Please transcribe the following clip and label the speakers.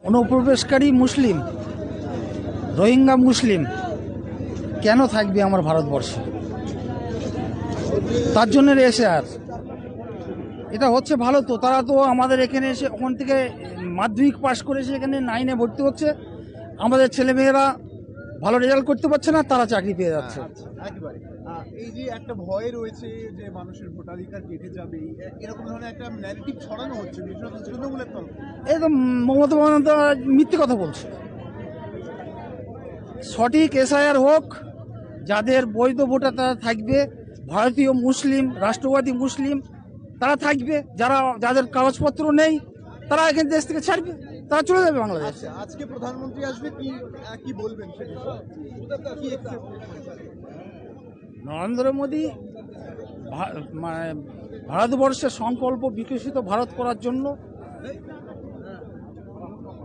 Speaker 1: অনুপ্রবেশকারী মুসলিম, রোহিঙ্গা মুসলিম কেন থাকবে আমার ভারতবর্ষে? তার জন্য এসে আর এটা হচ্ছে ভালো তো। তারা তো আমাদের এখানে এসে ওখান থেকে মাধ্যমিক পাশ করে এসে এখানে 9-এ ভর্তি হচ্ছে। আমাদের ছেলেমেয়েরা ভালো রেজাল্ট করতে পারছে না, তারা চাকরি পেয়ে যাচ্ছে।
Speaker 2: একেবারে এই যে একটা ভয় রয়েছে যে মানুষের ভোটাধিকার কেটে যাবে, এরকম ধরনের একটা ন্যারেটিভ ছড়ানো হচ্ছে বিভিন্ন তৃণমূলের তরফ থেকে।
Speaker 1: একদম মমতা বন্দ্যোপাধ্যায় মিথ্যে কথা বলছে। সঠিক এসআইআর হোক, যাদের বৈধ ভোটার তারা থাকবে, ভারতীয় মুসলিম, রাষ্ট্রবাদী মুসলিম তারা থাকবে, যাদের কাগজপত্র নেই তারা এখানে দেশ থেকে ছাড়বে, তারা চলে যাবে বাংলাদেশ।
Speaker 2: আচ্ছা, আজকে প্রধানমন্ত্রী আসবে, কি বলবেন সে বিষয়ে? কি expect করছেন?
Speaker 1: নরেন্দ্র মোদী ভারতবর্ষের সংকল্প বিকশিত ভারত করার জন্য